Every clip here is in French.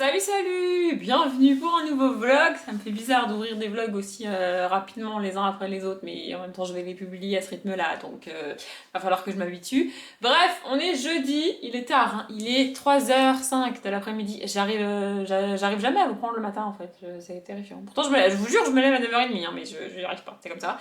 Salut, bienvenue pour un nouveau vlog. Ça me fait bizarre d'ouvrir des vlogs aussi rapidement les uns après les autres, mais en même temps je vais les publier à ce rythme-là, donc va falloir que je m'habitue. Bref, on est jeudi, il est tard, hein. Il est 3h05 de l'après-midi. J'arrive jamais à vous prendre le matin en fait, c'est terrifiant. Pourtant je vous jure, je me lève à 9h30, hein, mais je n'y arrive pas, c'est comme ça.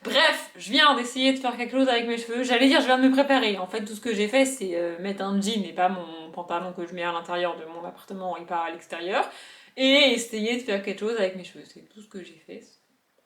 Bref, je viens d'essayer de faire quelque chose avec mes cheveux. J'allais dire, je viens de me préparer. En fait, tout ce que j'ai fait, c'est mettre un jean et pas mon pantalon que je mets à l'intérieur de mon appartement et pas à l'extérieur. Et essayer de faire quelque chose avec mes cheveux. C'est tout ce que j'ai fait.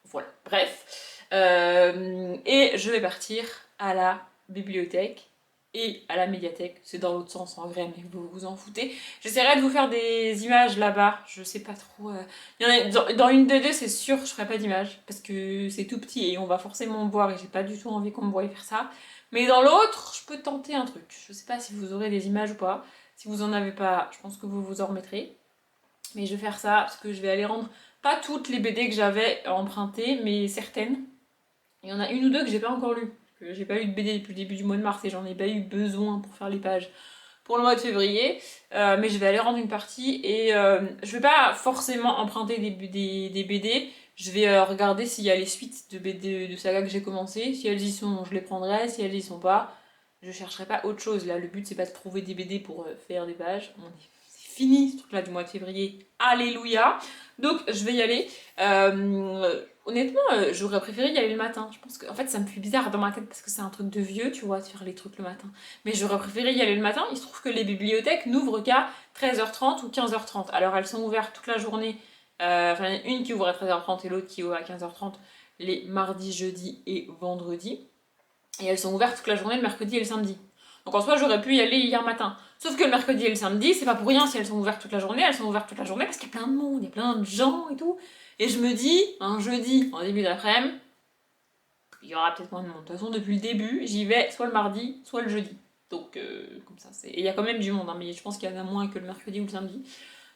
Voilà. Bref. Et je vais partir à la bibliothèque et à la médiathèque. C'est dans l'autre sens en vrai, mais vous vous en foutez. J'essaierai de vous faire des images là-bas. Je sais pas trop. Il y en a, dans une des deux, c'est sûr, je ferai pas d'image parce que c'est tout petit et on va forcément me voir et j'ai pas du tout envie qu'on me voie faire ça. Mais dans l'autre, je peux tenter un truc. Je sais pas si vous aurez des images ou pas. Si vous en avez pas, je pense que vous vous en remettrez. Mais je vais faire ça parce que je vais aller rendre pas toutes les BD que j'avais empruntées, mais certaines. Il y en a une ou deux que j'ai pas encore lues. Que j'ai pas eu de BD depuis le début du mois de mars et j'en ai pas eu besoin pour faire les pages pour le mois de février. Mais je vais aller rendre une partie et je vais pas forcément emprunter des BD. Je vais regarder s'il y a les suites de BD de saga que j'ai commencé. Si elles y sont, je les prendrai. Si elles y sont pas, je chercherai pas autre chose. Là, le but c'est pas de trouver des BD pour faire des pages. C'est fini ce truc là du mois de février. Alléluia. Donc je vais y aller. Honnêtement, j'aurais préféré y aller le matin. Je pense que, en fait, ça me fait bizarre dans ma tête parce que c'est un truc de vieux, tu vois, de faire les trucs le matin. Mais j'aurais préféré y aller le matin. Il se trouve que les bibliothèques n'ouvrent qu'à 13h30 ou 15h30. Alors elles sont ouvertes toute la journée. Enfin, il y en a une qui ouvre à 13h30 et l'autre qui ouvre à 15h30 les mardis, jeudis et vendredis. Et elles sont ouvertes toute la journée le mercredi et le samedi. Donc en soi, j'aurais pu y aller hier matin. Sauf que le mercredi et le samedi, c'est pas pour rien si elles sont ouvertes toute la journée. Elles sont ouvertes toute la journée parce qu'il y a plein de monde, il y a plein de gens et tout. Et je me dis, un jeudi, en début d'après-midi, il y aura peut-être moins de monde. De toute façon, depuis le début, j'y vais soit le mardi, soit le jeudi. Donc, comme ça, c'est. Et il y a quand même du monde, hein, mais je pense qu'il y en a moins que le mercredi ou le samedi.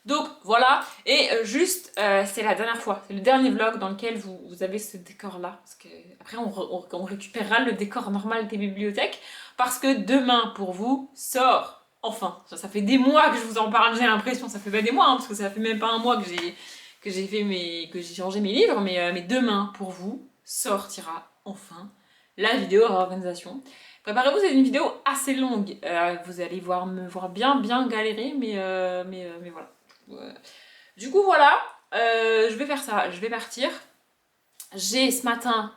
Donc, voilà. Et juste, c'est la dernière fois, c'est le dernier vlog dans lequel vous avez ce décor-là. Parce que, après, on récupérera le décor normal des bibliothèques. Parce que demain, pour vous, sort. Enfin, ça fait des mois que je vous en parle, j'ai l'impression. Ça fait pas des mois, hein, parce que ça fait même pas un mois que j'ai fait que j'ai changé mes livres, mais demain, pour vous, sortira enfin la vidéo organisation. Préparez-vous, c'est une vidéo assez longue. Vous allez me voir bien galérer, mais voilà. Du coup, voilà, je vais faire ça. Je vais partir. J'ai ce matin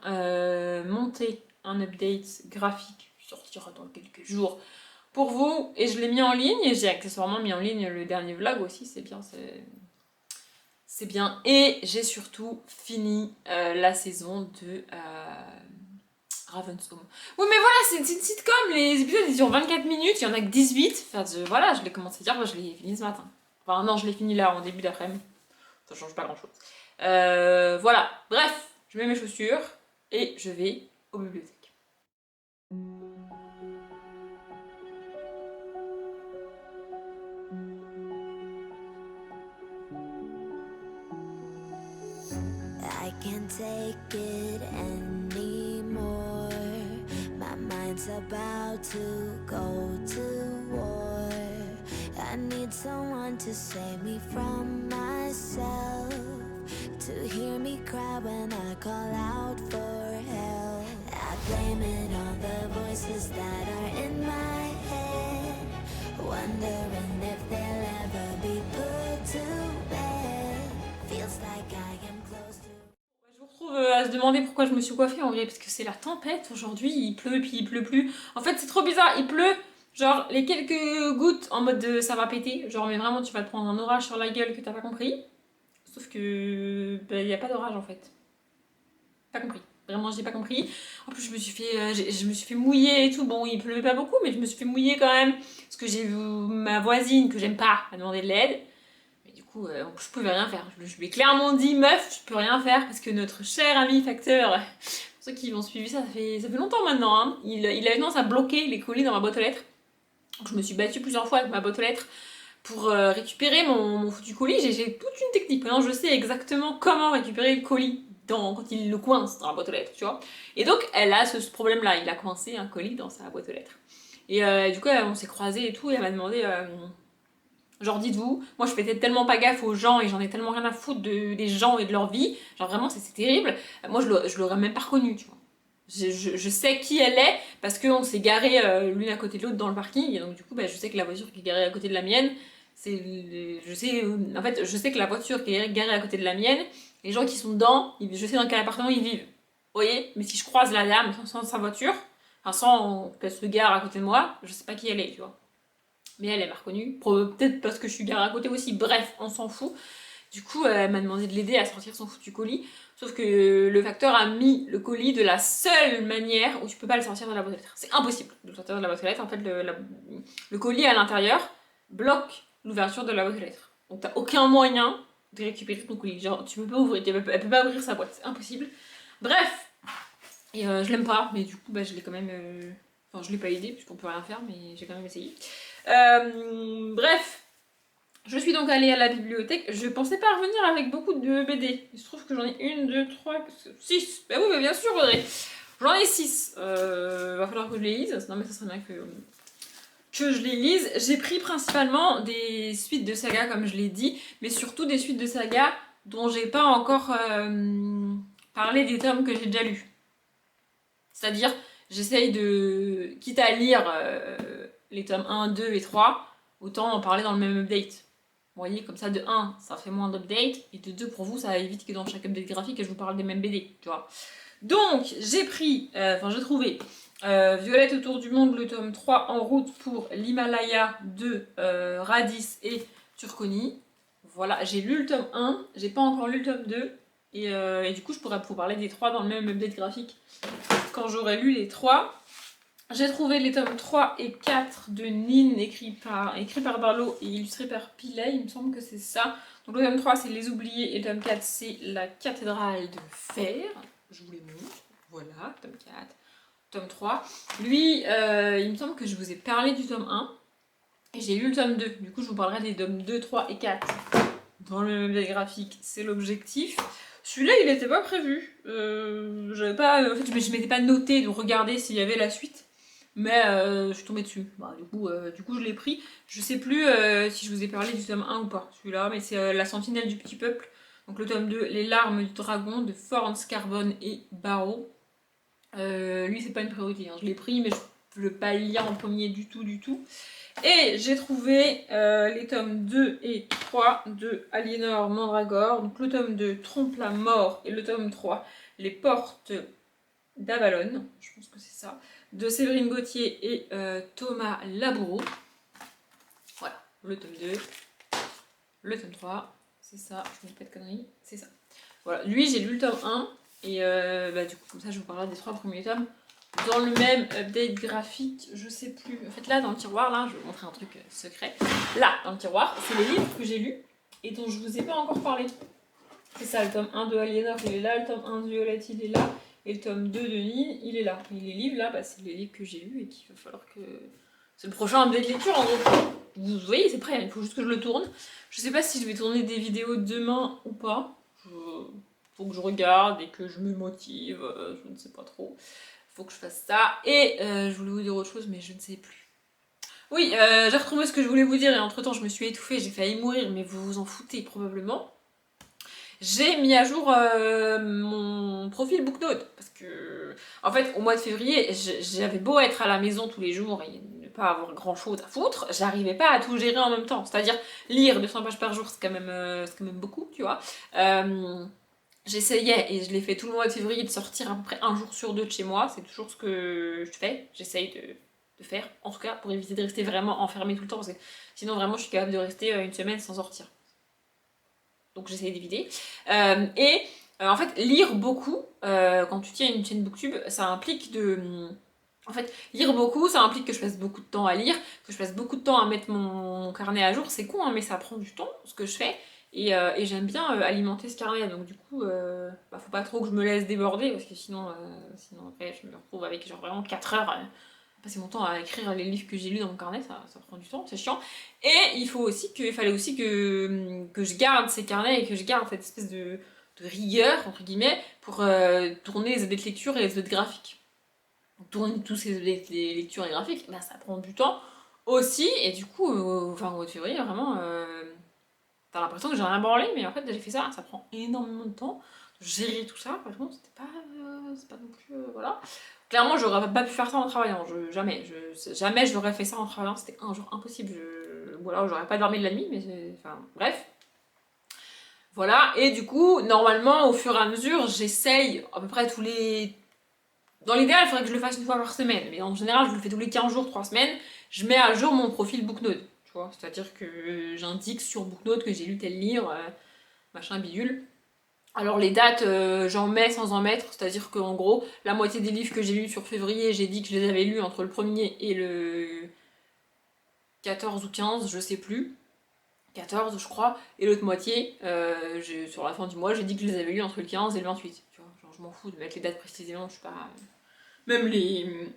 monté un update graphique qui sortira dans quelques jours pour vous et je l'ai mis en ligne et j'ai accessoirement mis en ligne le dernier vlog aussi, c'est bien, c'est bien. Et j'ai surtout fini la saison de Raven's Home. Oui, mais voilà, c'est une sitcom, les épisodes ils durent 24 minutes, il y en a que 18. Enfin, voilà, je l'ai commencé hier, je l'ai fini ce matin. Enfin, non, je l'ai fini là en début d'après-midi. Ça change pas grand chose. Voilà, bref, je mets mes chaussures et je vais aux bibliothèques. I can't take it anymore. My mind's about to go to war. I need someone to save me from myself, to hear me cry when I call out for help. I blame it on the voices that are in my head, wondering if they'll ever be put to bed. Feels like I am close to. Je vous retrouve à se demander pourquoi je me suis coiffée en vrai, parce que c'est la tempête aujourd'hui, il pleut puis il pleut plus. En fait, c'est trop bizarre, il pleut. Genre, les quelques gouttes en mode de ça va péter. Genre, mais vraiment, tu vas te prendre un orage sur la gueule que t'as pas compris. Sauf que. Il y a pas d'orage en fait. Pas compris. Vraiment, j'ai pas compris. En plus, je me suis fait mouiller et tout. Bon, il pleuvait pas beaucoup, mais je me suis fait mouiller quand même. Parce que j'ai vu ma voisine, que j'aime pas, a demandé de l'aide. Mais du coup, je pouvais rien faire. Je lui ai clairement dit, meuf, je peux rien faire. Parce que notre cher ami facteur, pour ceux qui m'ont suivi ça fait longtemps maintenant, hein, il a tendance à bloquer les colis dans ma boîte aux lettres. Donc, je me suis battue plusieurs fois avec ma boîte aux lettres pour récupérer mon foutu colis. J'ai toute une technique. Maintenant, je sais exactement comment récupérer le colis quand il le coince dans la boîte aux lettres, tu vois. Et donc, elle a ce problème-là. Il a coincé un colis dans sa boîte aux lettres. Et du coup, on s'est croisés et tout. Et elle m'a demandé Genre dites-vous, moi je fais tellement pas gaffe aux gens et j'en ai tellement rien à foutre des gens et de leur vie, genre vraiment c'est terrible, moi je l'aurais même pas reconnue, tu vois. Je sais qui elle est parce qu'on s'est garé l'une à côté de l'autre dans le parking et donc du coup bah, je sais que la voiture qui est garée à côté de la mienne, en fait je sais que la voiture qui est garée à côté de la mienne, les gens qui sont dedans, je sais dans quel appartement ils vivent. Vous voyez? Mais si je croise la dame sans sa voiture, enfin sans qu'elle se gare à côté de moi, je sais pas qui elle est, tu vois. Mais elle m'a reconnue, peut-être parce que je suis garée à côté aussi, bref, on s'en fout. Du coup, elle m'a demandé de l'aider à sortir son foutu colis. Sauf que le facteur a mis le colis de la seule manière où tu peux pas le sortir de la boîte aux lettres. C'est impossible de le sortir de la boîte aux lettres. En fait, le colis à l'intérieur bloque l'ouverture de la boîte aux lettres. Donc t'as aucun moyen de récupérer ton colis. Genre, tu peux pas ouvrir, elle peut pas ouvrir sa boîte, c'est impossible. Bref, et je l'aime pas, mais du coup, bah, je l'ai quand même. Enfin, je l'ai pas aidé, puisqu'on peut rien faire, mais j'ai quand même essayé. Bref, je suis donc allée à la bibliothèque. Je pensais pas revenir avec beaucoup de BD. Il se trouve que j'en ai 1, 2, 3, 6. Bah oui, mais bien sûr, Audrey. J'en ai 6. Va falloir que je les lise. Non, mais ça serait bien que je les lise. J'ai pris principalement des suites de sagas, comme je l'ai dit, mais surtout des suites de sagas dont j'ai pas encore parlé des tomes que j'ai déjà lus. C'est-à-dire, j'essaye de. Quitte à lire les tomes 1, 2 et 3, autant en parler dans le même update. Vous voyez, comme ça, de 1, ça fait moins d'updates, et de 2, pour vous, ça évite que dans chaque update graphique, je vous parle des mêmes BD, tu vois. Donc, j'ai pris, j'ai trouvé Violette autour du monde, le tome 3, en route pour l'Himalaya de Radis et Turconi. Voilà, j'ai lu le tome 1, j'ai pas encore lu le tome 2, et du coup, je pourrais vous parler des 3 dans le même update graphique quand j'aurai lu les 3. J'ai trouvé les tomes 3 et 4 de Nin, écrit par Barlow et illustré par Pillay, il me semble que c'est ça. Donc le tome 3 c'est Les Oubliés et le tome 4 c'est La Cathédrale de Fer. Je vous les montre. Voilà, tome 4. Tome 3. Lui, il me semble que je vous ai parlé du tome 1 et j'ai lu le tome 2. Du coup, je vous parlerai des tomes 2, 3 et 4 dans le même graphique, c'est l'objectif. Celui-là, il n'était pas prévu. J'avais pas, en fait, je m'étais pas noté de regarder s'il y avait la suite. Mais je suis tombée dessus. Bah, du coup, je l'ai pris. Je sais plus si je vous ai parlé du tome 1 ou pas, celui-là, mais c'est La Sentinelle du Petit Peuple. Donc le tome 2, Les Larmes du Dragon de Forns, Carbone et Barrow. Lui, c'est pas une priorité. Hein. Je l'ai pris, mais je ne veux pas le lire en premier du tout, du tout. Et j'ai trouvé les tomes 2 et 3 de Aliénor Mandragore. Donc le tome 2, Trompe la mort, et le tome 3, Les portes d'Avalon. Je pense que c'est ça. De Séverine Gauthier et Thomas Laboureau. Voilà, le tome 2, le tome 3, c'est ça, je ne dis pas de conneries, c'est ça. Voilà, lui j'ai lu le tome 1, et bah, du coup comme ça je vous parlerai des 3 premiers tomes. Dans le même update graphique, je sais plus. En fait là dans le tiroir, là, je vais vous montrer un truc secret. Là, dans le tiroir, c'est les livres que j'ai lus et dont je vous ai pas encore parlé. C'est ça, le tome 1 de Aliénor, il est là, le tome 1 de Violette, il est là. Et le tome 2 de Nin, il est là. Et les livres là, bah, c'est les livres que j'ai lus et qu'il va falloir que. C'est le prochain update lecture en gros. Vous voyez, c'est prêt, il faut juste que je le tourne. Je sais pas si je vais tourner des vidéos demain ou pas. Faut que je regarde et que je me motive, je ne sais pas trop. Faut que je fasse ça. Et je voulais vous dire autre chose, mais je ne sais plus. Oui, j'ai retrouvé ce que je voulais vous dire et entre temps je me suis étouffée, j'ai failli mourir, mais vous vous en foutez probablement. J'ai mis à jour mon profil BookNote parce que, en fait, au mois de février, j'avais beau être à la maison tous les jours et ne pas avoir grand chose à foutre, j'arrivais pas à tout gérer en même temps. C'est-à-dire, lire 200 pages par jour, c'est quand même beaucoup, tu vois. J'essayais, et je l'ai fait tout le mois de février, de sortir à peu près un jour sur 2 de chez moi. C'est toujours ce que je fais. J'essaye de faire, en tout cas, pour éviter de rester vraiment enfermée tout le temps, parce que sinon, vraiment, je suis capable de rester une semaine sans sortir. Donc j'essaie d'éviter. En fait, lire beaucoup, quand tu tiens une chaîne Booktube, ça implique de... En fait, lire beaucoup, ça implique que je passe beaucoup de temps à lire, que je passe beaucoup de temps à mettre mon carnet à jour. C'est con, hein, mais ça prend du temps, ce que je fais. Et j'aime bien alimenter ce carnet. Donc du coup, faut pas trop que je me laisse déborder, parce que sinon après, je me retrouve avec genre vraiment 4 heures... passer mon temps à écrire les livres que j'ai lus dans mon carnet, ça prend du temps, c'est chiant. Et il fallait aussi que je garde ces carnets et que je garde cette espèce de rigueur, entre guillemets, pour tourner les updates lecture et les updates graphiques. Donc, tourner tous ces updates lecture et graphiques, bah, ça prend du temps. aussi, et du coup, enfin au mois de février, vraiment, t'as l'impression que j'ai rien branlé, mais en fait, j'ai fait ça, ça prend énormément de temps. Gérer tout ça, franchement, c'était pas, c'est pas non plus, voilà. Clairement, j'aurais pas pu faire ça en travaillant, jamais j'aurais fait ça en travaillant, c'était un jour impossible. Ou alors j'aurais pas dormi de la nuit, mais enfin, bref. Voilà, et du coup, normalement, au fur et à mesure, j'essaye à peu près tous les. Dans l'idéal, il faudrait que je le fasse une fois par semaine, mais en général, je le fais tous les 15 jours, 3 semaines. Je mets à jour mon profil Booknote, tu vois, c'est-à-dire que j'indique sur Booknote que j'ai lu tel livre, machin bidule. Alors les dates, j'en mets sans en mettre, c'est-à-dire qu'en gros, la moitié des livres que j'ai lus sur février, j'ai dit que je les avais lus entre le 1er et le 14 ou 15, je sais plus. 14 je crois, et l'autre moitié, sur la fin du mois, j'ai dit que je les avais lus entre le 15 et le 28. Tu vois, genre je m'en fous de mettre les dates précisément, je suis pas. Même les,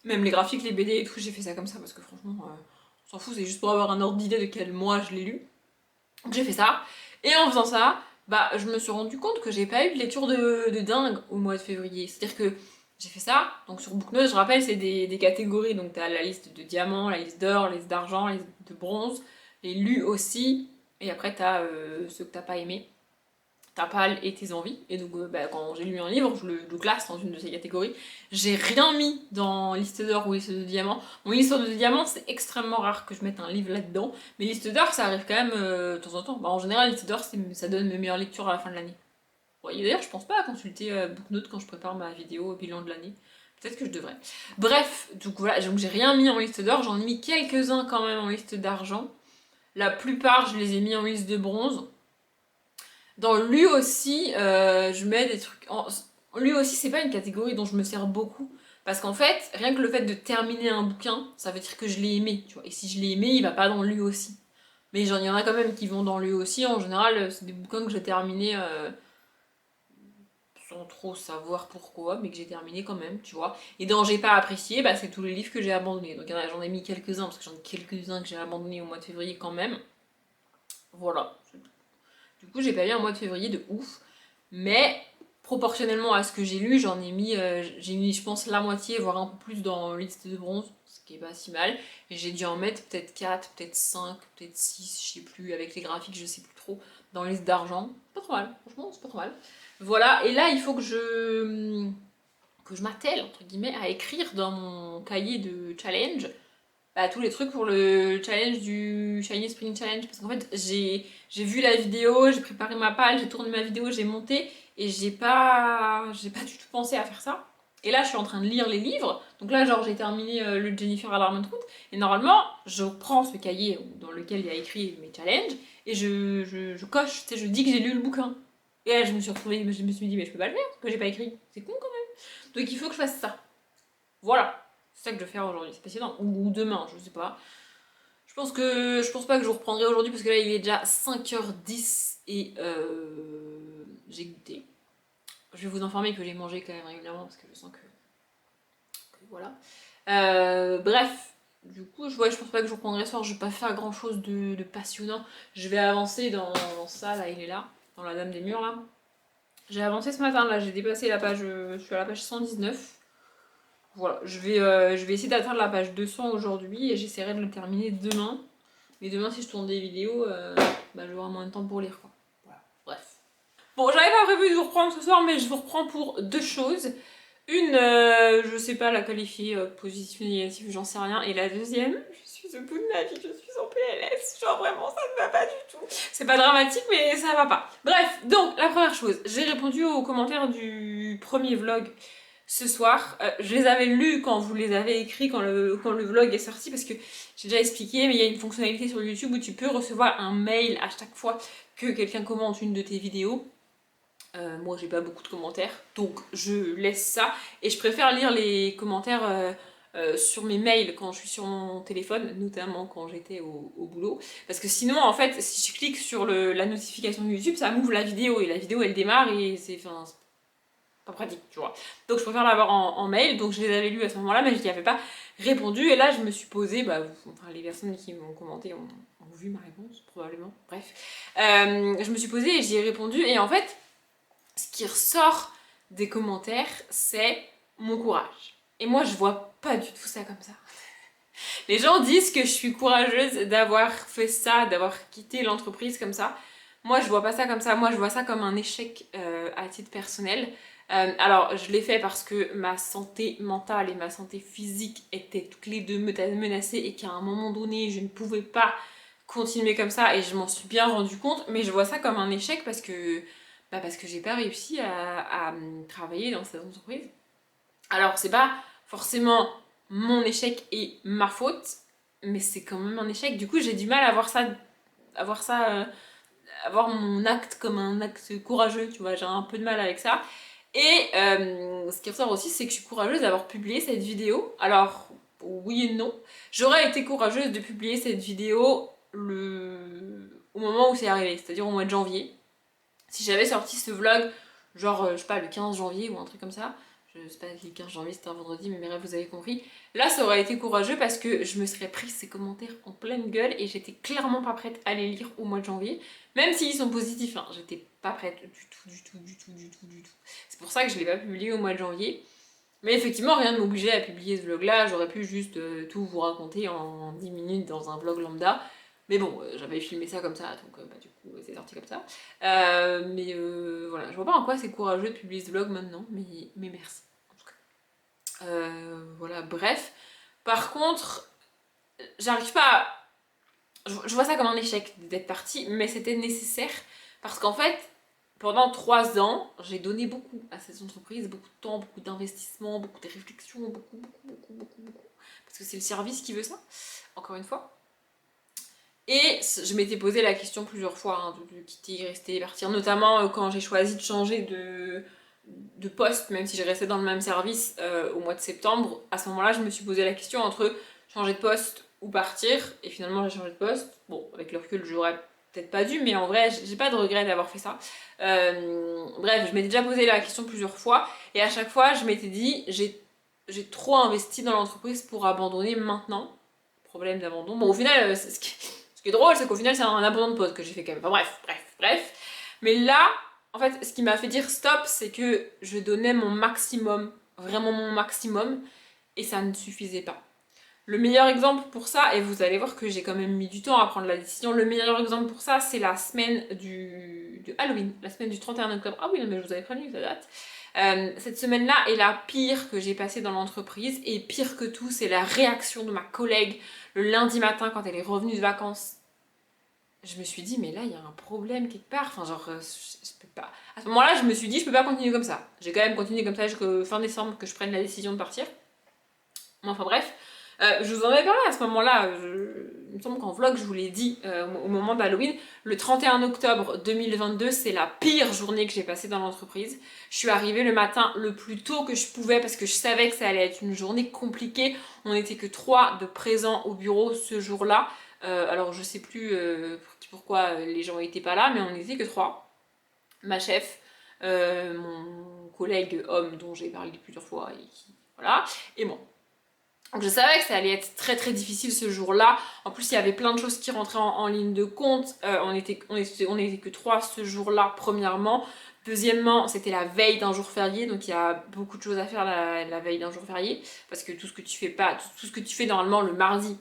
même les graphiques, les BD et tout, j'ai fait ça comme ça parce que franchement, on s'en fout, c'est juste pour avoir un ordre d'idée de quel mois je l'ai lu. Donc j'ai fait ça, et en faisant ça, bah je me suis rendu compte que j'ai pas eu de lecture de dingue au mois de février. C'est-à-dire que j'ai fait ça, donc sur Booknote, je rappelle, c'est des catégories, donc t'as la liste de diamants, la liste d'or, la liste d'argent, la liste de bronze, les lus aussi, et après t'as ceux que t'as pas aimés, ta palle et tes envies. Et donc bah, quand j'ai lu un livre, je le classe dans une de ces catégories. J'ai rien mis dans liste d'or ou liste de diamants. Mon liste de diamants, c'est extrêmement rare que je mette un livre là-dedans, mais liste d'or, ça arrive quand même de temps en temps. Bah, en général, liste d'or, ça donne mes meilleures lectures à la fin de l'année. Ouais, et d'ailleurs, je pense pas à consulter Booknote quand je prépare ma vidéo au bilan de l'année. Peut-être que je devrais. Bref, donc voilà, donc j'ai rien mis en liste d'or, j'en ai mis quelques-uns quand même en liste d'argent. La plupart, je les ai mis en liste de bronze. Dans lui aussi, je mets des trucs. Lui aussi, c'est pas une catégorie dont je me sers beaucoup. Parce qu'en fait, rien que le fait de terminer un bouquin, ça veut dire que je l'ai aimé, tu vois. Et si je l'ai aimé, il va pas dans lui aussi. Mais il y en a quand même qui vont dans lui aussi. En général, c'est des bouquins que j'ai terminés sans trop savoir pourquoi, mais que j'ai terminé quand même, tu vois. Et dans j'ai pas apprécié, bah, c'est tous les livres que j'ai abandonnés. Donc j'en ai mis quelques-uns, parce que j'en ai quelques-uns que j'ai abandonnés au mois de février quand même. Voilà. Du coup, j'ai pas eu un mois de février de ouf. Mais proportionnellement à ce que j'ai mis je pense la moitié, voire un peu plus dans liste de bronze, ce qui est pas si mal. Et j'ai dû en mettre peut-être 4, peut-être 5, peut-être 6, je sais plus, avec les graphiques, je sais plus trop, dans liste d'argent. Pas trop mal, franchement, c'est pas trop mal. Voilà, et là, il faut que je m'attelle, entre guillemets, à écrire dans mon cahier de challenge bah, tous les trucs pour le challenge du Shiny Spring Challenge. Parce qu'en fait, j'ai vu la vidéo, j'ai préparé ma palle, j'ai tourné ma vidéo, j'ai monté et j'ai pas du tout pensé à faire ça. Et là, je suis en train de lire les livres. Donc là, genre, j'ai terminé le Jennifer Alarmont Route. Et normalement, je prends ce cahier dans lequel il y a écrit mes challenges et je coche, tu sais, je dis que j'ai lu le bouquin. Et là, je me suis retrouvée, je me suis dit, mais je peux pas le faire parce que j'ai pas écrit. C'est con quand même. Donc il faut que je fasse ça. Voilà. C'est ça que je vais faire aujourd'hui, c'est passionnant. Ou demain, je sais pas. Je pense pas que je vous reprendrai aujourd'hui parce que là il est déjà 5h10 et j'ai goûté. Je vais vous informer que j'ai mangé quand même régulièrement parce que je sens que voilà. Bref, du coup, je pense pas que je vous reprendrai ce soir. Je vais pas faire grand chose de passionnant. Je vais avancer dans ça, là, il est là, dans la Dame des Murs là. J'ai avancé ce matin là, j'ai dépassé la page, je suis à la page 119. Voilà, je vais essayer d'atteindre la page 200 aujourd'hui et j'essaierai de le terminer demain. Mais demain, si je tourne des vidéos, bah, je vais avoir moins de temps pour lire, quoi. Voilà, bref. Bon, j'avais pas prévu de vous reprendre ce soir, mais je vous reprends pour deux choses. Une, je sais pas la qualifier positive ou négative, j'en sais rien. Et la deuxième, je suis au bout de ma vie, je suis en PLS. Genre vraiment, ça ne va pas du tout. C'est pas dramatique, mais ça va pas. Bref, donc, la première chose, j'ai répondu aux commentaires du premier vlog ce soir. Je les avais lus quand vous les avez écrits, quand le vlog est sorti, parce que j'ai déjà expliqué, mais il y a une fonctionnalité sur YouTube où tu peux recevoir un mail à chaque fois que quelqu'un commente une de tes vidéos. Moi j'ai pas beaucoup de commentaires, donc je laisse ça et je préfère lire les commentaires sur mes mails quand je suis sur mon téléphone, notamment quand j'étais au boulot, parce que sinon en fait si je clique sur la notification de YouTube ça m'ouvre la vidéo et la vidéo elle démarre et c'est pas pratique, tu vois. Donc je préfère l'avoir en mail, donc je les avais lus à ce moment-là, mais je n'y avais pas répondu. Et là, je me suis posée, enfin les personnes qui m'ont commenté ont vu ma réponse, probablement. Bref. Je me suis posée et j'y ai répondu. Et en fait, ce qui ressort des commentaires, c'est mon courage. Et moi, je vois pas du tout ça comme ça. Les gens disent que je suis courageuse d'avoir fait ça, d'avoir quitté l'entreprise comme ça. Moi, je vois pas ça comme ça. Moi, je vois ça comme un échec à titre personnel. Alors, je l'ai fait parce que ma santé mentale et ma santé physique étaient toutes les deux menacées et qu'à un moment donné, je ne pouvais pas continuer comme ça et je m'en suis bien rendu compte. Mais je vois ça comme un échec parce que j'ai pas réussi à travailler dans cette entreprise. Alors, c'est pas forcément mon échec et ma faute, mais c'est quand même un échec. Du coup, j'ai du mal avoir ça, avoir mon acte comme un acte courageux, tu vois. J'ai un peu de mal avec ça. Et ce qui ressort aussi, c'est que je suis courageuse d'avoir publié cette vidéo. Alors, oui et non. J'aurais été courageuse de publier cette vidéo au moment où c'est arrivé, c'est-à-dire au mois de janvier. Si j'avais sorti ce vlog, genre, je sais pas, le 15 janvier ou un truc comme ça, je sais pas si le 15 janvier c'était un vendredi, mais bref, vous avez compris. Là, ça aurait été courageux parce que je me serais pris ces commentaires en pleine gueule et j'étais clairement pas prête à les lire au mois de janvier. Même s'ils sont positifs, hein, j'étais pas prête du tout, du tout, du tout, du tout, du tout. C'est pour ça que je l'ai pas publié au mois de janvier. Mais effectivement, rien ne m'obligeait à publier ce vlog-là. J'aurais pu juste tout vous raconter en 10 minutes dans un vlog lambda. Mais bon, j'avais filmé ça comme ça, donc bah, du coup, c'est sorti comme ça. Voilà, je vois pas en quoi c'est courageux de publier ce vlog maintenant, mais merci. En tout cas. Voilà, bref. Par contre, j'arrive pas à... Je vois ça comme un échec d'être partie, mais c'était nécessaire parce qu'en fait, pendant 3 ans, j'ai donné beaucoup à cette entreprise, beaucoup de temps, beaucoup d'investissement, beaucoup de réflexion, beaucoup. Parce que c'est le service qui veut ça, encore une fois. Et je m'étais posé la question plusieurs fois hein, de quitter, rester, partir, notamment quand j'ai choisi de changer de poste, même si j'ai resté dans le même service au mois de septembre. À ce moment-là, je me suis posé la question entre changer de poste ou partir, et finalement j'ai changé de poste. Bon, avec le recul, j'aurais peut-être pas dû, mais en vrai, j'ai pas de regret d'avoir fait ça. Bref, je m'étais déjà posé la question plusieurs fois, et à chaque fois, je m'étais dit, j'ai trop investi dans l'entreprise pour abandonner maintenant. Problème d'abandon. Bon, au final, ce qui est drôle, c'est qu'au final, c'est un abandon de poste que j'ai fait quand même. Enfin bref. Mais là, en fait, ce qui m'a fait dire stop, c'est que je donnais mon maximum, vraiment mon maximum, et ça ne suffisait pas. Le meilleur exemple pour ça, et vous allez voir que j'ai quand même mis du temps à prendre la décision, le meilleur exemple pour ça, c'est la semaine de Halloween, la semaine du 31 octobre. Ah oui, non, mais je vous avais prévenu, ça date. Cette semaine-là est la pire que j'ai passée dans l'entreprise, et pire que tout, c'est la réaction de ma collègue le lundi matin quand elle est revenue de vacances. Je me suis dit, mais là, il y a un problème quelque part. Enfin, genre, je peux pas. À ce moment-là, je me suis dit, je peux pas continuer comme ça. J'ai quand même continué comme ça jusqu'au fin décembre que je prenne la décision de partir. Enfin, bref. Je vous en avais parlé à ce moment-là. Il me semble qu'en vlog, je vous l'ai dit au moment d'Halloween. Le 31 octobre 2022, c'est la pire journée que j'ai passée dans l'entreprise. Je suis arrivée le matin le plus tôt que je pouvais parce que je savais que ça allait être une journée compliquée. On n'était que 3 de présents au bureau ce jour-là. Alors, je sais plus pourquoi les gens n'étaient pas là, mais on n'était que 3. Ma chef, mon collègue homme dont j'ai parlé plusieurs fois, voilà, et moi. Donc je savais que ça allait être très très difficile ce jour-là. En plus, il y avait plein de choses qui rentraient en ligne de compte. On était que 3 ce jour-là, premièrement. Deuxièmement, c'était la veille d'un jour férié, donc il y a beaucoup de choses à faire la veille d'un jour férié. Parce que tout ce que tu fais pas, tout ce que tu fais normalement le mardi,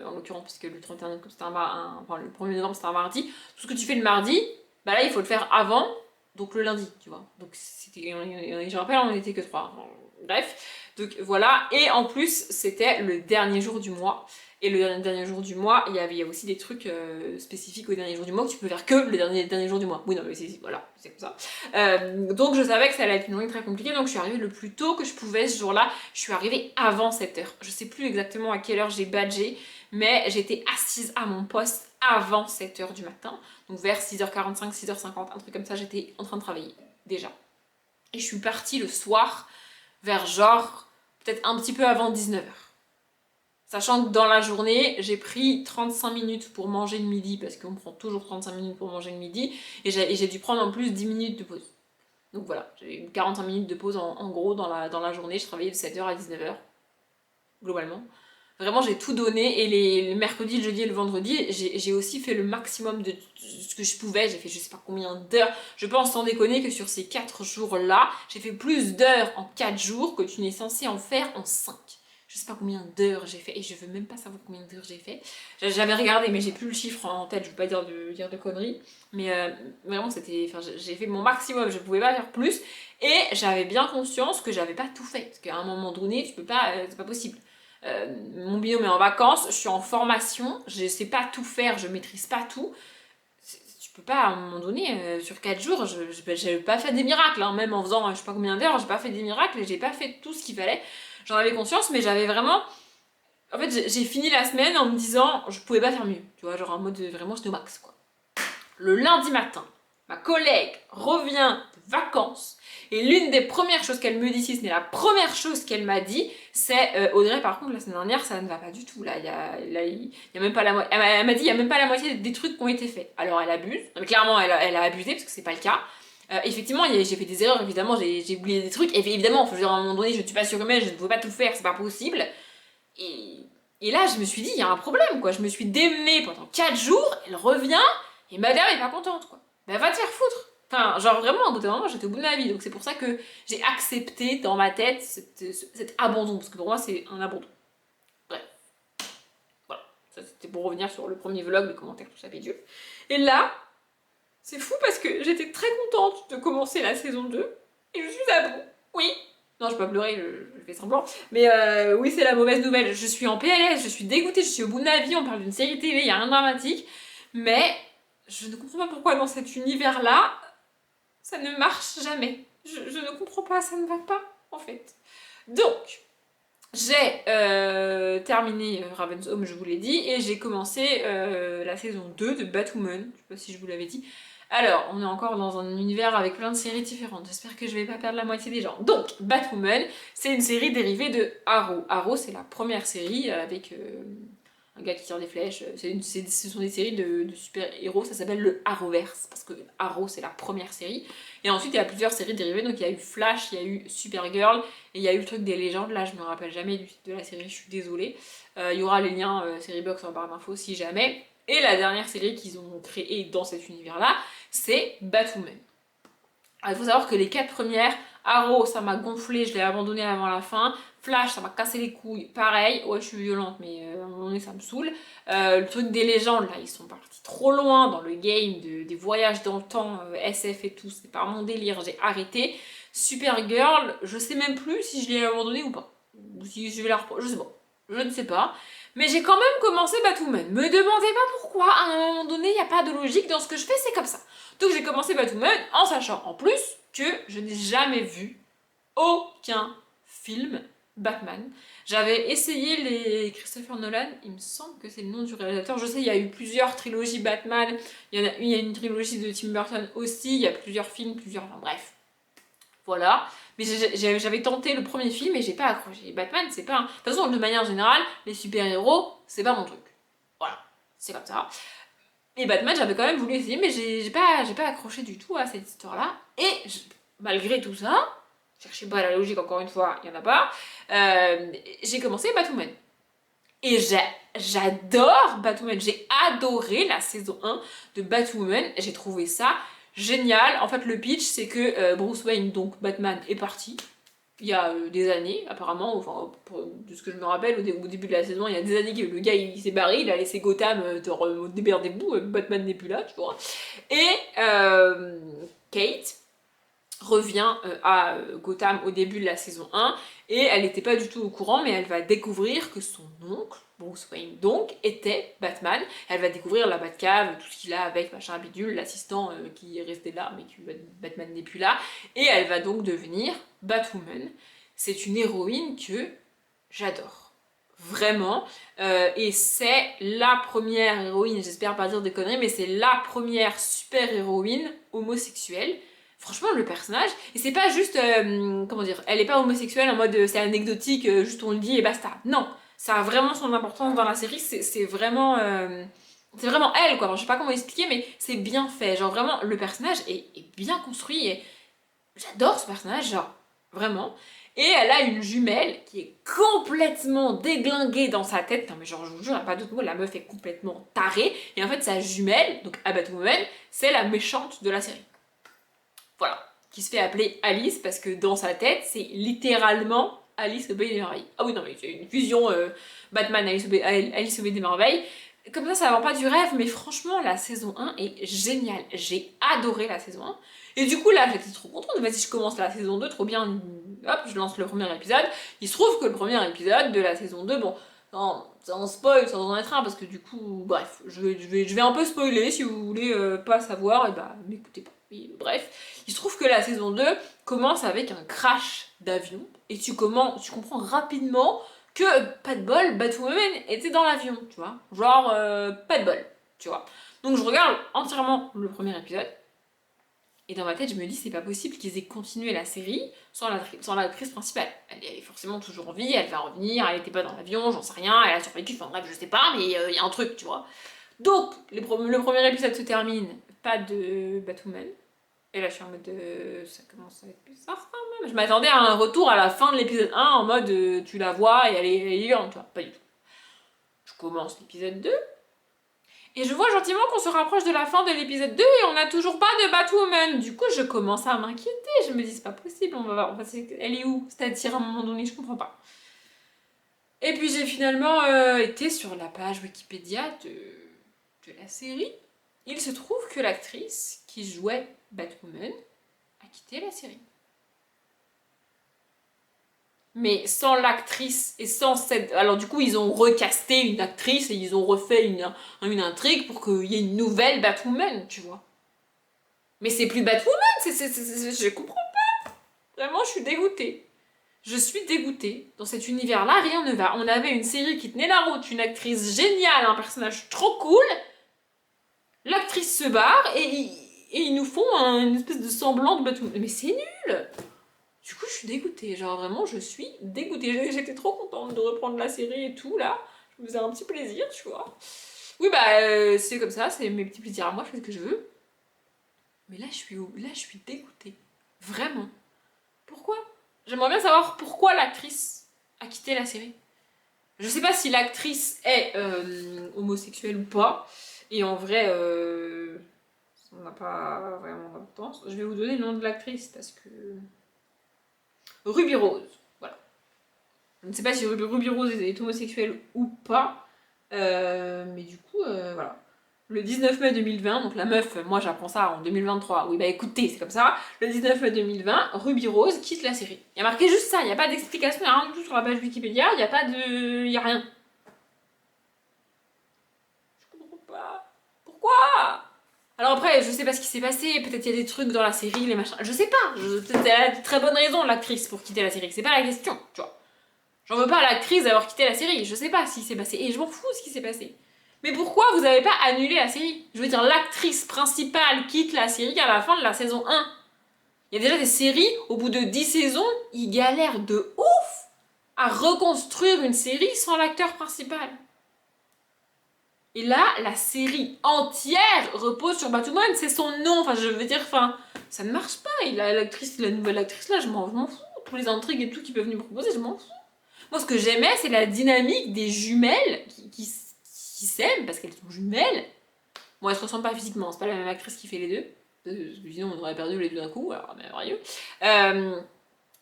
en l'occurrence, parce que le 31 octobre c'était enfin le 1er novembre c'était un mardi, tout ce que tu fais le mardi, bah là il faut le faire avant, donc le lundi, tu vois. Donc je rappelle, on n'était que 3. Bref. Donc voilà, et en plus c'était le dernier jour du mois. Et le dernier jour du mois, il y avait aussi des trucs spécifiques au dernier jour du mois que tu peux faire que le dernier jour du mois. Oui, non, mais voilà, c'est comme ça. Donc je savais que ça allait être une journée très compliquée, donc je suis arrivée le plus tôt que je pouvais ce jour-là. Je suis arrivée avant 7h. Je sais plus exactement à quelle heure j'ai badgé, mais j'étais assise à mon poste avant 7h du matin. Donc vers 6h45, 6h50, un truc comme ça, j'étais en train de travailler déjà. Et je suis partie le soir vers genre peut-être un petit peu avant 19h. Sachant que dans la journée, j'ai pris 35 minutes pour manger le midi, parce qu'on prend toujours 35 minutes pour manger le midi, et j'ai dû prendre en plus 10 minutes de pause. Donc voilà, j'ai eu 45 minutes de pause en gros dans la journée, je travaillais de 7h à 19h, globalement. Vraiment, j'ai tout donné, et les mercredis, le jeudi et le vendredi, j'ai aussi fait le maximum de ce que je pouvais. J'ai fait je sais pas combien d'heures. Je pense sans déconner que sur ces 4 jours-là, j'ai fait plus d'heures en 4 jours que tu n'es censé en faire en 5. Je sais pas combien d'heures j'ai fait, et je veux même pas savoir combien d'heures j'ai fait. J'avais regardé, mais j'ai plus le chiffre en tête, je veux pas dire de conneries. Mais vraiment, j'ai fait mon maximum, je pouvais pas faire plus. Et j'avais bien conscience que j'avais pas tout fait. Parce qu'à un moment donné, tu peux pas, c'est pas possible. Mon binôme est en vacances, je suis en formation, je sais pas tout faire, je maîtrise pas tout. Tu peux pas, à un moment donné, sur 4 jours, j'ai pas fait des miracles, hein. Même en faisant je sais pas combien d'heures, j'ai pas fait des miracles et j'ai pas fait tout ce qu'il fallait. J'en avais conscience, mais j'avais vraiment. En fait, j'ai fini la semaine en me disant, je pouvais pas faire mieux. Tu vois, genre en mode vraiment, j'étais au max, quoi. Le lundi matin, ma collègue revient de vacances et l'une des premières choses qu'elle me dit, si ce n'est la première chose qu'elle m'a dit, c'est Audrey, par contre, la semaine dernière, ça ne va pas du tout. Là, il y a même pas la moitié. Elle m'a dit, il y a même pas la moitié des trucs qui ont été faits. Alors, elle abuse. Mais clairement, elle a abusé parce que c'est pas le cas. Effectivement, j'ai fait des erreurs, évidemment, j'ai oublié des trucs. Et évidemment, à un moment donné, je ne suis pas surhumaine, je ne pouvais pas tout faire, c'est pas possible. Et là, je me suis dit, il y a un problème, quoi. Je me suis démenée pendant 4 jours, elle revient, et madame est pas contente, quoi. Ben, va te faire foutre. Enfin, genre vraiment, au bout d'un moment, j'étais au bout de ma vie. Donc c'est pour ça que j'ai accepté dans ma tête cet abandon. Parce que pour moi, c'est un abandon. Bref. Voilà. Ça, c'était pour revenir sur le premier vlog, les commentaires, tout ça, pédieux. Et là, c'est fou parce que j'étais très contente de commencer la saison 2. Et je suis à bout. Oui. Non, je peux pas pleurer, je fais semblant. Mais oui, c'est la mauvaise nouvelle. Je suis en PLS, je suis dégoûtée, je suis au bout de ma vie. On parle d'une série TV, il y a rien de dramatique. Mais je ne comprends pas pourquoi dans cet univers-là, ça ne marche jamais. Je ne comprends pas, ça ne va pas, en fait. Donc, j'ai terminé Raven's Home, je vous l'ai dit, et j'ai commencé la saison 2 de Batwoman. Je sais pas si je vous l'avais dit. Alors, on est encore dans un univers avec plein de séries différentes. J'espère que je vais pas perdre la moitié des gens. Donc, Batwoman, c'est une série dérivée de Arrow. Arrow, c'est la première série avec un gars qui tire des flèches. Ce sont des séries de super-héros. Ça s'appelle le Arrowverse, parce que Arrow, c'est la première série. Et ensuite, il y a plusieurs séries dérivées. Donc, il y a eu Flash, il y a eu Supergirl, et il y a eu le truc des légendes. Là, je me rappelle jamais du titre de la série, je suis désolée. Il y aura les liens série box en barre d'infos si jamais. Et la dernière série qu'ils ont créée dans cet univers-là, c'est Batwoman. Alors, il faut savoir que les 4 premières, Arrow, ça m'a gonflé, je l'ai abandonné avant la fin. Flash, ça m'a cassé les couilles, pareil. Ouais, je suis violente, mais à un moment donné, ça me saoule. Le truc des légendes, là, ils sont partis trop loin dans le game des voyages dans le temps, SF et tout. C'est pas mon délire, j'ai arrêté. Supergirl, je sais même plus si je l'ai abandonné ou pas. Ou si je vais la reprendre, je sais pas. Je ne sais pas. Mais j'ai quand même commencé Batwoman. Me demandez pas pourquoi, à un moment donné, il n'y a pas de logique dans ce que je fais, c'est comme ça. Donc j'ai commencé Batwoman en sachant en plus que je n'ai jamais vu aucun film Batman. J'avais essayé les Christopher Nolan, il me semble que c'est le nom du réalisateur. Je sais, il y a eu plusieurs trilogies Batman, il y a une trilogie de Tim Burton aussi, il y a plusieurs films, enfin, bref. Voilà. Mais j'avais tenté le premier film et j'ai pas accroché. Batman, c'est pas un... De toute façon, de manière générale, les super-héros, c'est pas mon truc. Voilà. C'est comme ça. Et Batman, j'avais quand même voulu essayer, mais j'ai pas accroché du tout à cette histoire-là. Et malgré tout ça, cherchez pas la logique encore une fois, il y en a pas, j'ai commencé Batwoman. Et j'adore Batwoman. J'ai adoré la saison 1 de Batwoman. J'ai trouvé ça génial. En fait, le pitch, c'est que Bruce Wayne, donc Batman, est parti. Il y a des années, apparemment, enfin, de ce que je me rappelle, au début de la saison, il y a des années que le gars il s'est barré, il a laissé Gotham démerdez-vous, Batman n'est plus là, tu vois. Et Kate revient à Gotham au début de la saison 1, et elle n'était pas du tout au courant, mais elle va découvrir que son oncle, Bruce Wayne donc, était Batman. Elle va découvrir la Batcave, tout ce qu'il a avec, machin bidule, l'assistant qui est resté là, mais que Batman n'est plus là, et elle va donc devenir Batwoman. C'est une héroïne que j'adore. Vraiment. Et c'est la première héroïne, j'espère pas dire des conneries, mais c'est la première super-héroïne homosexuelle. Franchement, le personnage, et c'est pas juste, comment dire, elle est pas homosexuelle en mode c'est anecdotique, juste on le dit et basta. Non, ça a vraiment son importance dans la série, c'est vraiment elle, quoi. Enfin, je sais pas comment expliquer, mais c'est bien fait. Genre vraiment, le personnage est bien construit et j'adore ce personnage, genre, vraiment. Et elle a une jumelle qui est complètement déglinguée dans sa tête. Non mais genre, je vous jure, il n'y a pas d'autre mot, la meuf est complètement tarée. Et en fait, sa jumelle, donc Batwoman, c'est la méchante de la série. Voilà, qui se fait appeler Alice parce que dans sa tête, c'est littéralement Alice au Pays des Merveilles. Ah oui, non, mais c'est une fusion Batman, Alice au Pays des Merveilles. Comme ça vend pas du rêve, mais franchement, la saison 1 est géniale. J'ai adoré la saison 1. Et du coup, là, j'étais trop contente. Vas-y, je commence la saison 2, trop bien. Hop, je lance le premier épisode. Il se trouve que le premier épisode de la saison 2, bon, sans spoil, sans en être un, parce que du coup, bref, je vais un peu spoiler. Si vous voulez pas savoir, et bah, m'écoutez pas. Bref, il se trouve que la saison 2 commence avec un crash d'avion. Et tu comprends rapidement que, pas de bol, Batwoman était dans l'avion, tu vois. Genre, pas de bol, tu vois. Donc je regarde entièrement le premier épisode. Et dans ma tête, je me dis, c'est pas possible qu'ils aient continué la série sans l'actrice principale. Elle est forcément toujours en vie, elle va revenir, elle était pas dans l'avion, j'en sais rien, elle a survécu, enfin bref, je sais pas, mais il y a un truc, tu vois. Donc, le premier épisode se termine, pas de Batwoman. Et là, je suis en mode ça commence à être bizarre quand même. Je m'attendais à un retour à la fin de l'épisode 1 en mode tu la vois et elle est vivante, tu vois. Pas du tout. Je commence l'épisode 2 et je vois gentiment qu'on se rapproche de la fin de l'épisode 2 et on n'a toujours pas de Batwoman. Du coup, je commence à m'inquiéter. Je me dis, c'est pas possible, on va voir. Enfin, elle est où? C'est-à-dire, à un moment donné, je comprends pas. Et puis, j'ai finalement été sur la page Wikipédia de la série. Il se trouve que l'actrice qui jouait Batwoman a quitté la série. Mais sans l'actrice et sans cette... Alors du coup, ils ont recasté une actrice et ils ont refait une intrigue pour qu'il y ait une nouvelle Batwoman, tu vois. Mais c'est plus Batwoman, je comprends pas. Vraiment, je suis dégoûtée. Je suis dégoûtée. Dans cet univers-là, rien ne va. On avait une série qui tenait la route, une actrice géniale, un personnage trop cool. L'actrice se barre et ils nous font une espèce de semblant de Batwoman. Mais c'est nul! Du coup, je suis dégoûtée. Genre, vraiment, je suis dégoûtée. J'étais trop contente de reprendre la série et tout, là. Je me faisais un petit plaisir, tu vois. Oui, bah, c'est comme ça, c'est mes petits plaisirs à moi, je fais ce que je veux. Mais là, je suis dégoûtée. Vraiment. Pourquoi? J'aimerais bien savoir pourquoi l'actrice a quitté la série. Je sais pas si l'actrice est homosexuelle ou pas. Et en vrai, ça n'a pas vraiment d'importance. Je vais vous donner le nom de l'actrice parce que... Ruby Rose, voilà. Je ne sais pas si Ruby Rose est homosexuelle ou pas, mais du coup, voilà. Le 19 mai 2020, donc la meuf, moi j'apprends ça en 2023, oui bah écoutez, c'est comme ça, le 19 mai 2020, Ruby Rose quitte la série. Il y a marqué juste ça, il n'y a pas d'explication, il n'y a rien du tout sur la page Wikipédia, il n'y a pas de... il n'y a rien. Je comprends pas. Pourquoi? Alors après, je sais pas ce qui s'est passé, peut-être il y a des trucs dans la série, les machins, je sais pas, peut-être elle a de très bonnes raisons l'actrice pour quitter la série, c'est pas la question, tu vois. J'en veux pas à l'actrice d'avoir quitté la série, je sais pas ce qui s'est passé, et je m'en fous ce qui s'est passé. Mais pourquoi vous avez pas annulé la série? Je veux dire, l'actrice principale quitte la série à la fin de la saison 1. Il y a déjà des séries, au bout de 10 saisons, ils galèrent de ouf à reconstruire une série sans l'acteur principal. Et là, la série entière repose sur Batwoman, c'est son nom, enfin je veux dire, enfin, ça ne marche pas. Et la nouvelle actrice là, je m'en fous. Tous les intrigues et tout qu'ils peuvent nous proposer, je m'en fous. Moi, ce que j'aimais, c'est la dynamique des jumelles qui s'aiment, parce qu'elles sont jumelles. Bon, elles se ressemblent pas physiquement, c'est pas la même actrice qui fait les deux. Sinon, on aurait perdu les deux d'un coup, alors merveilleux.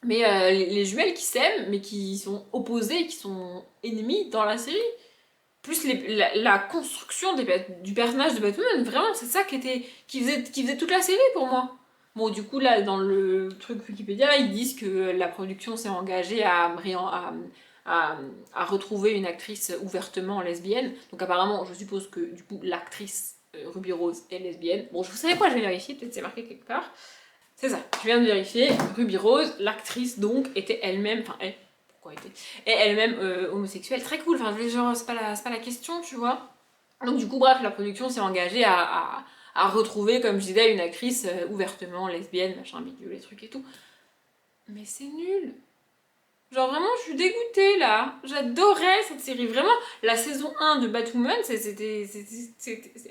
Mais les jumelles qui s'aiment, mais qui sont opposées, qui sont ennemies dans la série. Plus la construction du personnage de Batman, vraiment, c'est ça qui faisait toute la série pour moi. Bon, du coup, là, dans le truc Wikipédia, ils disent que la production s'est engagée à retrouver une actrice ouvertement lesbienne. Donc apparemment, je suppose que, du coup, l'actrice Ruby Rose est lesbienne. Bon, vous savez quoi, je vais vérifier, peut-être c'est marqué quelque part. C'est ça, je viens de vérifier. Ruby Rose, l'actrice, donc, était elle-même, enfin, et elle-même homosexuelle, très cool, enfin genre c'est pas la question, tu vois. Donc du coup bref, la production s'est engagée à retrouver, comme je disais, une actrice ouvertement lesbienne, machin bidule, les trucs et tout. Mais c'est nul. Genre vraiment, je suis dégoûtée là. J'adorais cette série. Vraiment, la saison 1 de Batwoman, c'est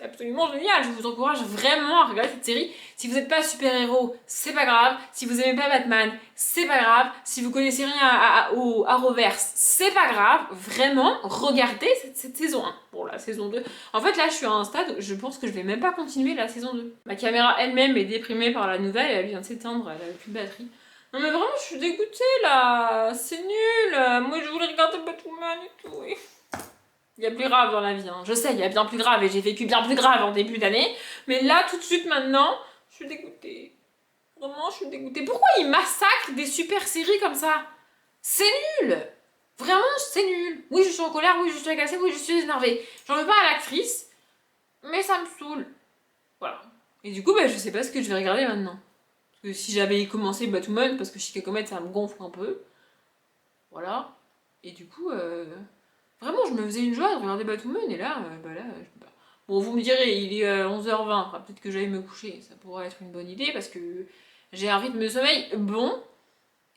absolument génial. Je vous encourage vraiment à regarder cette série. Si vous n'êtes pas super-héros, c'est pas grave. Si vous aimez pas Batman, c'est pas grave. Si vous connaissez rien au Arrowverse, c'est pas grave. Vraiment, regardez cette saison 1. Pour la saison 2. En fait, là, je suis à un stade où je pense que je vais même pas continuer la saison 2. Ma caméra elle-même est déprimée par la nouvelle. Elle vient de s'éteindre, elle a plus de batterie. Non mais vraiment, je suis dégoûtée là. C'est nul. Moi, je voulais regarder Batwoman et tout. Il y a plus grave dans la vie, hein. Je sais, il y a bien plus grave et j'ai vécu bien plus grave en début d'année. Mais là, tout de suite, maintenant, je suis dégoûtée. Vraiment, je suis dégoûtée. Pourquoi ils massacrent des super séries comme ça? C'est nul. Vraiment, c'est nul. Oui, je suis en colère, oui, je suis agacée, oui, je suis énervée. J'en veux pas à l'actrice, mais ça me saoule. Voilà. Et du coup, bah, je sais pas ce que je vais regarder maintenant. Parce que si j'avais commencé Batwoman, parce que Chica Comet, ça me gonfle un peu. Voilà. Et du coup, vraiment, je me faisais une joie de regarder Batwoman, et là, bah là, je peux pas. Bon, vous me direz, il est 11h20, enfin, peut-être que j'aille me coucher, ça pourrait être une bonne idée, parce que j'ai un rythme de sommeil bon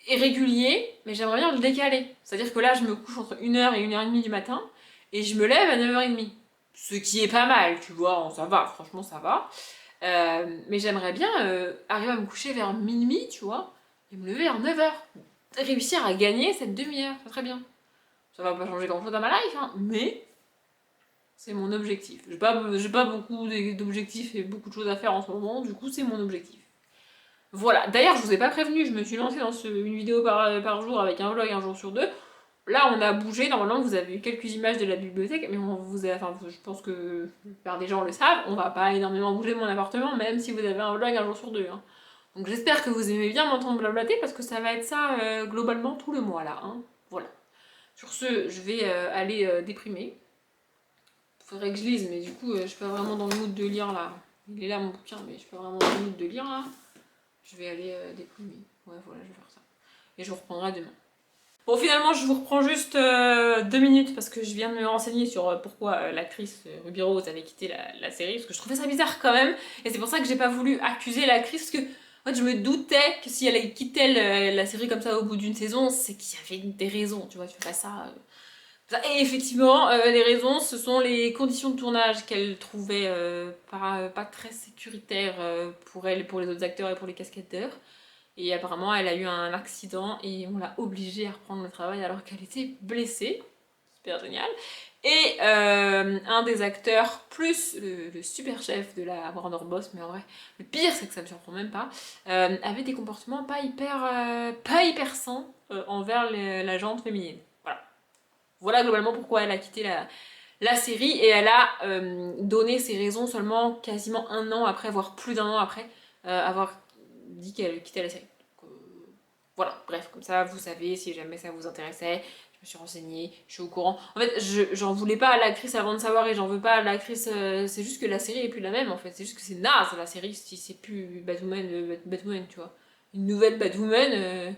et régulier, mais j'aimerais bien le décaler. C'est-à-dire que là, je me couche entre 1h et 1h30 du matin, et je me lève à 9h30. Ce qui est pas mal, tu vois, ça va, franchement, ça va. Mais j'aimerais bien arriver à me coucher vers minuit, tu vois, et me lever à 9h. Réussir à gagner cette demi-heure, c'est très bien. Ça va pas changer grand chose dans ma life, hein, mais c'est mon objectif. J'ai pas beaucoup d'objectifs et beaucoup de choses à faire en ce moment, du coup, c'est mon objectif. Voilà, d'ailleurs, je vous ai pas prévenu, je me suis lancée dans une vidéo par jour avec un vlog un jour sur deux. Là, on a bougé, normalement, vous avez eu quelques images de la bibliothèque, mais enfin, je pense que la plupart des gens le savent, on va pas énormément bouger mon appartement, même si vous avez un vlog un jour sur deux, hein. Donc j'espère que vous aimez bien m'entendre blablater, parce que ça va être ça, globalement, tout le mois, là, hein. Voilà. Sur ce, je vais aller déprimer. Faudrait que je lise, mais du coup, je suis pas vraiment dans le mood de lire, là. Il est là, mon bouquin, mais je suis pas vraiment dans le mood de lire, là. Je vais aller déprimer. Ouais, voilà, je vais faire ça. Et je vous reprendrai demain. Bon, finalement, je vous reprends juste 2 minutes parce que je viens de me renseigner sur pourquoi l'actrice Ruby Rose avait quitté la série, parce que je trouvais ça bizarre quand même. Et c'est pour ça que j'ai pas voulu accuser l'actrice, parce que en fait, je me doutais que si elle quittait la série comme ça au bout d'une saison, c'est qu'il y avait des raisons, tu vois, tu fais pas ça. Et effectivement, les raisons, ce sont les conditions de tournage qu'elle trouvait pas très sécuritaires pour elle, pour les autres acteurs et pour les cascadeurs. Et apparemment, elle a eu un accident et on l'a obligée à reprendre le travail alors qu'elle était blessée. Super génial. Et un des acteurs, plus le super chef de la Warner Bros, mais en vrai, le pire, c'est que ça me surprend même pas, avait des comportements pas hyper sains envers la gente féminine. Voilà. Voilà globalement pourquoi elle a quitté la série, et elle a donné ses raisons seulement quasiment un an après, voire plus d'un an après avoir dit qu'elle quittait la série. Donc, voilà, bref, comme ça vous savez, si jamais ça vous intéressait, je me suis renseignée, je suis au courant. En fait, j'en voulais pas à l'actrice avant de savoir, et j'en veux pas à l'actrice, c'est juste que la série est plus la même en fait, c'est juste que c'est naze la série si c'est plus Batwoman, tu vois. Une nouvelle Batwoman,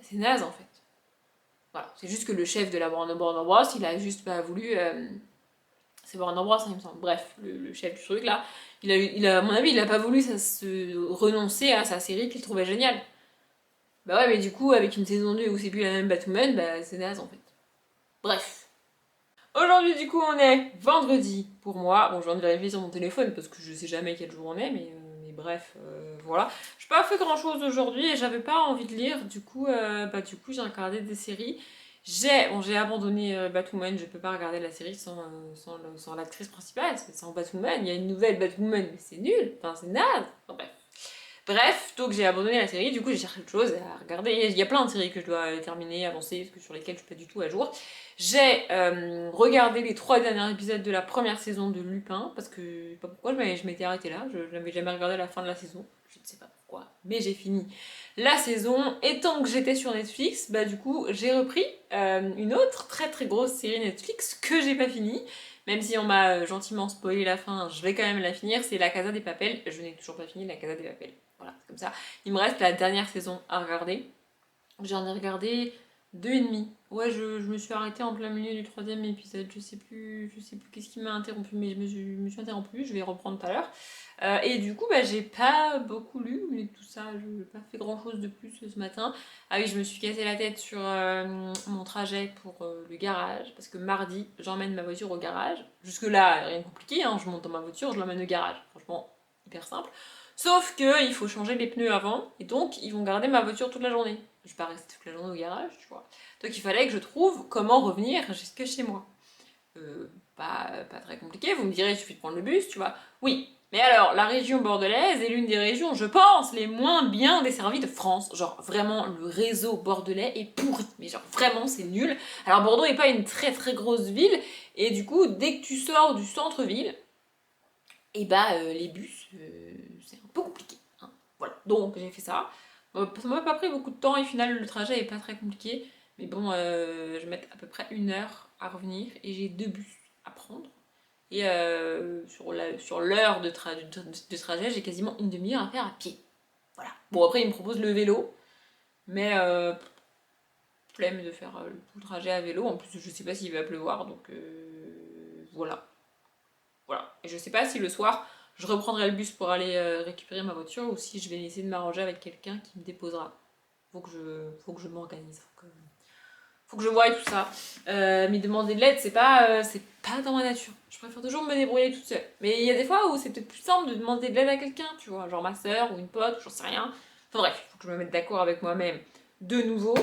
c'est naze en fait. Voilà, c'est juste que le chef de la Warner Bros, il a juste pas voulu. C'est Warner Bros, hein, il me semble. Bref, le chef du truc là, à mon avis, il a pas voulu se renoncer à sa série qu'il trouvait géniale. Bah ouais, mais du coup, avec une saison 2 où c'est plus la même Batwoman, bah c'est naze en fait. Bref. Aujourd'hui, du coup, on est vendredi pour moi. Bon, je viens de vérifier sur mon téléphone parce que je sais jamais quel jour on est, mais bref, voilà. J'ai pas fait grand chose aujourd'hui et j'avais pas envie de lire, du coup, j'ai regardé des séries. J'ai abandonné Batwoman, je peux pas regarder la série sans l'actrice principale, sans Batwoman. Il y a une nouvelle Batwoman, mais c'est nul, enfin c'est naze. Enfin, bref, donc j'ai abandonné la série, du coup j'ai cherché autre chose à regarder. Il y a plein de séries que je dois terminer, avancer, parce que sur lesquelles je suis pas du tout à jour. J'ai regardé les 3 derniers épisodes de la première saison de Lupin, parce que je sais pas pourquoi je m'étais arrêtée là, je n'avais jamais regardé la fin de la saison, je ne sais pas pourquoi, mais j'ai fini la saison. Et tant que j'étais sur Netflix, bah du coup j'ai repris une autre très très grosse série Netflix que j'ai pas finie. Même si on m'a gentiment spoilé la fin, je vais quand même la finir, c'est La Casa des Papel. Je n'ai toujours pas fini La Casa des Papel. Voilà, c'est comme ça. Il me reste la dernière saison à regarder. J'en ai regardé 2 et demi. Ouais, je me suis arrêtée en plein milieu du 3e épisode. Je sais plus qu'est-ce qui m'a interrompu, mais je me suis interrompue. Je vais reprendre tout à l'heure. Et du coup, bah, j'ai pas beaucoup lu, mais tout ça, je n'ai pas fait grand chose de plus ce matin. Ah oui, je me suis cassé la tête sur mon trajet pour le garage, parce que mardi, j'emmène ma voiture au garage. Jusque-là, rien de compliqué, hein, je monte dans ma voiture, je l'emmène au garage. Franchement, hyper simple. Sauf que il faut changer les pneus avant, et donc ils vont garder ma voiture toute la journée. Je vais pas rester toute la journée au garage, tu vois. Donc il fallait que je trouve comment revenir jusque chez moi. Pas très compliqué, vous me direz, il suffit de prendre le bus, tu vois. Oui, Mais alors, la région bordelaise est l'une des régions, je pense, les moins bien desservies de France. Genre, vraiment, le réseau bordelais est pourri. Mais genre, vraiment, c'est nul. Alors, Bordeaux n'est pas une très très grosse ville. Et du coup, dès que tu sors du centre-ville, et bah, les bus, c'est un peu compliqué. Hein. Voilà, donc j'ai fait ça. Ça m'a pas pris beaucoup de temps et au final, le trajet est pas très compliqué. Mais bon, je vais mettre à peu près 1 heure à revenir et j'ai 2 bus à prendre. Et sur l'heure de trajet, j'ai quasiment une demi-heure à faire à pied. Voilà. Bon, après, il me propose le vélo, mais flemme de faire tout le trajet à vélo. En plus, je sais pas s'il va pleuvoir, donc voilà. Voilà. Et je sais pas si le soir, je reprendrai le bus pour aller récupérer ma voiture ou si je vais essayer de m'arranger avec quelqu'un qui me déposera. Faut que je m'organise. Faut que je voie tout ça. Mais demander de l'aide, c'est pas dans ma nature. Je préfère toujours me débrouiller toute seule. Mais il y a des fois où c'est peut-être plus simple de demander de l'aide à quelqu'un, tu vois, genre ma soeur ou une pote, j'en sais rien. Enfin bref, il faut que je me mette d'accord avec moi-même de nouveau.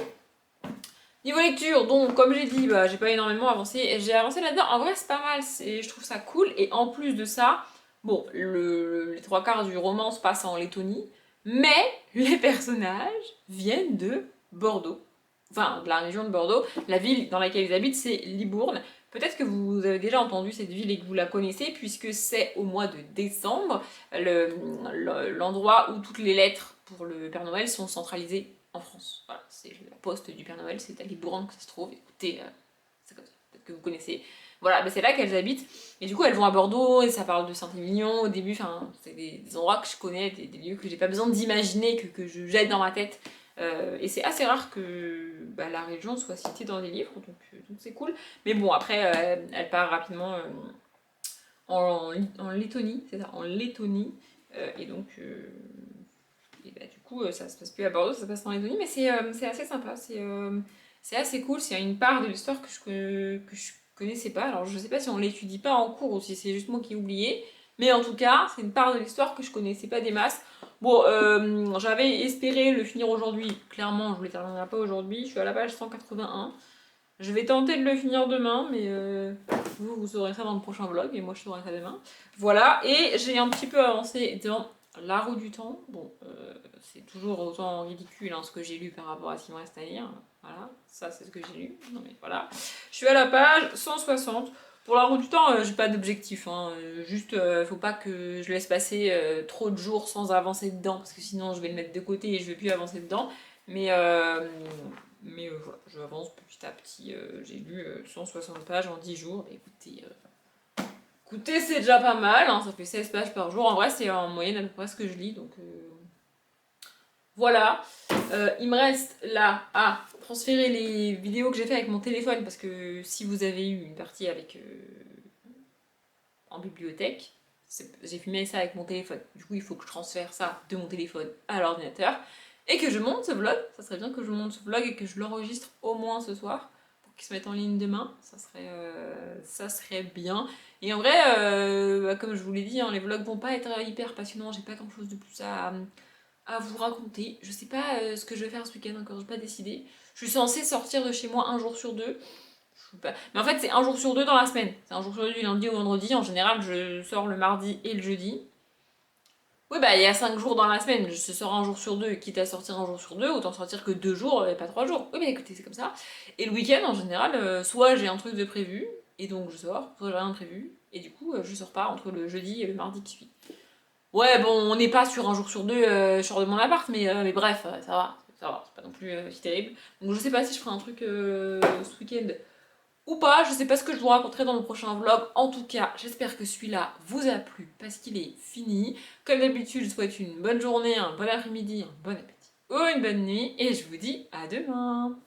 Niveau lecture, donc comme j'ai dit, bah, j'ai pas énormément avancé. J'ai avancé là-dedans. En vrai, c'est pas mal. Je trouve ça cool. Et en plus de ça, bon, les 3 quarts du roman se passent en Lettonie, mais les personnages viennent de Bordeaux. Enfin, de la région de Bordeaux. La ville dans laquelle ils habitent, c'est Libourne. Peut-être que vous avez déjà entendu cette ville et que vous la connaissez, puisque c'est au mois de décembre, l'endroit où toutes les lettres pour le Père Noël sont centralisées en France. Voilà, c'est la poste du Père Noël, c'est à Libourne que ça se trouve. Écoutez, c'est comme ça, peut-être que vous connaissez. Voilà, ben c'est là qu'elles habitent. Et du coup, elles vont à Bordeaux et ça parle de Saint-Émilion au début. Enfin, c'est des endroits que je connais, des lieux que j'ai pas besoin d'imaginer, que je jette dans ma tête. Et c'est assez rare que bah, la région soit citée dans des livres, donc c'est cool. Mais bon, après, elle part rapidement en Lettonie, c'est ça, en Lettonie. Et donc, et bah, du coup, ça se passe plus à Bordeaux, ça se passe en Lettonie, mais c'est assez sympa, c'est assez cool. C'est une part de l'histoire que je connaissais pas. Alors, je sais pas si on l'étudie pas en cours ou si c'est juste moi qui ai oublié, mais en tout cas, c'est une part de l'histoire que je connaissais pas des masses. Bon, j'avais espéré le finir aujourd'hui. Clairement, je le terminerai pas aujourd'hui. Je suis à la page 181. Je vais tenter de le finir demain, mais vous saurez ça dans le prochain vlog, et moi je saurai ça demain. Voilà, et j'ai un petit peu avancé dans La Roue du Temps. Bon, c'est toujours autant ridicule hein, ce que j'ai lu par rapport à ce qu'il me reste à lire. Voilà, ça c'est ce que j'ai lu. Non mais voilà. Je suis à la page 160. Pour La Roue du Temps, j'ai pas d'objectif. Hein. Juste, faut pas que je laisse passer trop de jours sans avancer dedans, parce que sinon je vais le mettre de côté et je vais plus avancer dedans. Mais voilà, j'avance petit à petit. J'ai lu 160 pages en 10 jours. Bah, écoutez, c'est déjà pas mal. Hein, ça fait 16 pages par jour. En vrai, c'est en moyenne à peu près ce que je lis. Donc voilà. Il me reste là à transférer les vidéos que j'ai fait avec mon téléphone. Parce que si vous avez eu une partie avec en bibliothèque, j'ai filmé ça avec mon téléphone. Du coup, il faut que je transfère ça de mon téléphone à l'ordinateur. Et que je monte ce vlog, ça serait bien que je monte ce vlog et que je l'enregistre au moins ce soir pour qu'il se mette en ligne demain, ça serait bien. Et en vrai, bah, comme je vous l'ai dit, hein, les vlogs vont pas être hyper passionnants, j'ai pas grand chose de plus à vous raconter. Je sais pas ce que je vais faire ce week-end encore, j'ai pas décidé. Je suis censée sortir de chez moi un jour sur deux. Mais en fait, c'est un jour sur deux dans la semaine. C'est un jour sur deux du lundi au vendredi. En général, je sors le mardi et le jeudi. Oui, bah il y a 5 jours dans la semaine, je sors un jour sur deux, quitte à sortir un jour sur deux, autant sortir que 2 jours et pas 3 jours. Oui, mais écoutez, c'est comme ça. Et le week-end, en général, soit j'ai un truc de prévu, et donc je sors, soit j'ai rien de prévu, et du coup, je sors pas entre le jeudi et le mardi qui suit. Ouais, bon, on n'est pas sur un jour sur deux, je sors de mon appart, mais bref, ça va, c'est pas non plus si terrible. Donc je sais pas si je ferai un truc ce week-end ou pas, je sais pas ce que je vous raconterai dans le prochain vlog. En tout cas, j'espère que celui-là vous a plu parce qu'il est fini. Comme d'habitude, je vous souhaite une bonne journée, un bon après-midi, un bon appétit ou une bonne nuit et je vous dis à demain.